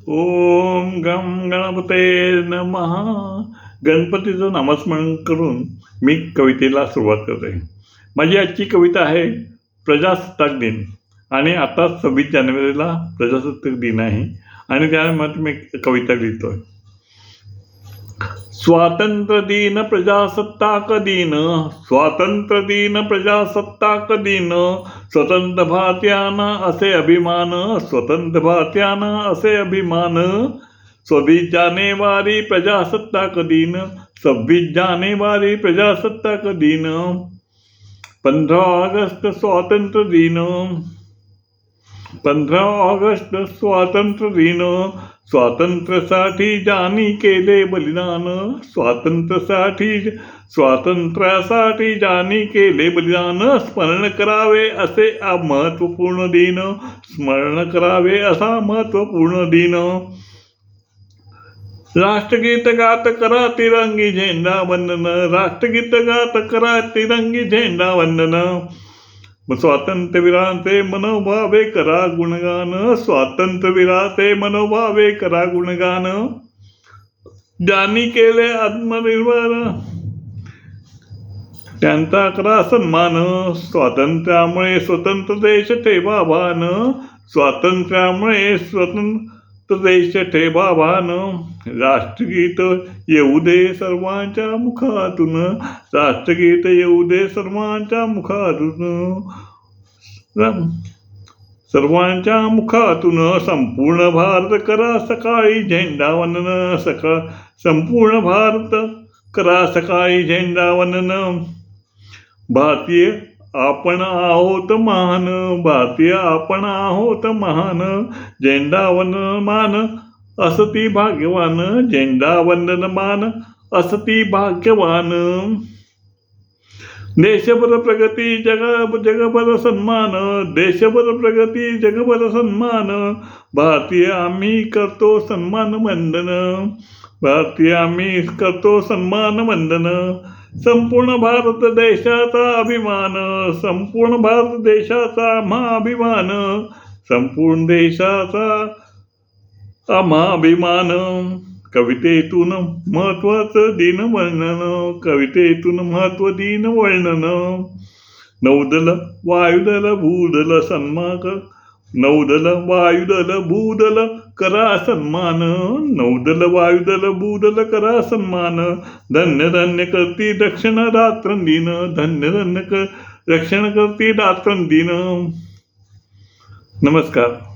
ओम गम गणपते नमः. गणपतीचं नामस्मरण करून मी कवितेला सुरुवात करते. माझी आजची कविता आहे प्रजासत्ताक दिन. आणि आता 26 जानेवारीला प्रजासत्ताक दिन आहे आणि त्यामध्ये मी कविता लिहितोय. स्वातंत्र्य दिन प्रजासत्ताक दिन, स्वातंत्र्य दिन प्रजासत्ताक दिन, स्वतंत्र भारतीयांना असे अभिमान, स्वतंत्र भारतीयांना असे अभिमान. 26 जानेवारी प्रजासत्ताक दिन, 26 जानेवारी प्रजासत्ताक दिन. 15 ऑगस्ट स्वातंत्र्य दिन, 15 ऑगस्ट स्वातंत्र्य दिन. स्वातंत्र्यासाठी ज्यांनी केले बलिदान, स्वातंत्र्यासाठी ज्यांनी केले बलिदान. स्मरण करावे असे महत्त्वपूर्ण दिन, स्मरण करावे असा महत्त्वपूर्ण दिन. राष्ट्रगीत गात करा तिरंगी झेंडा वंदन, राष्ट्रगीत गात करा तिरंगी झेंडा वंदन. स्वातंत्र्यवीरांचे मनोभावे करा गुणगान, स्वातंत्र्यवीरांचे मनोभावे करा गुणगान. ज्यांनी केले आत्मनिर्भर त्यांचा करा सन्मान. स्वातंत्र्यामुळे स्वतंत्र देश ठेवा भान, स्वातंत्र्यामुळे स्वतंत्र देश ठेवा भान. राष्ट्रगीत येऊ दे सर्वांच्या मुखातून, राष्ट्रगीत येऊ दे सर्वांच्या मुखातून, सर्वांच्या मुखातून. संपूर्ण भारत करा सकाळी झेंडा वंदन, संपूर्ण भारत करा सकाळी झेंडा वंदन. भारतीय आपण आहोत महान, भारतीय आपण आहोत महान. झेंडा वंदन मान असती भाग्यवान, झेंडा वंदन मान असती भाग्यवान. देशभर प्रगती जगभर सन्मान, देशभर प्रगती जगभर सन्मान. भारतीय आम्ही करतो सन्मान वंदन, भारतीय आम्ही करतो सन्मान वंदन. संपूर्ण भारत देशाचा अभिमान, संपूर्ण भारत देशाचा आम्हा अभिमान, संपूर्ण देशाचा आम्हा अभिमान. कवितेतून महत्त्वाचं दिन वर्णन, कवितेतून महत्त्व दिन वर्णन. नौदल वायुदल भूदल सन्मान, नौदल वायुदल भूदल करा सन्मान, नौदल वायुदल भूदल करा सन्मान. धन्य धन्य करती रक्षण रात्रंदिन, धन्य धन्य रक्षण करती रात्रंदिन. नमस्कार.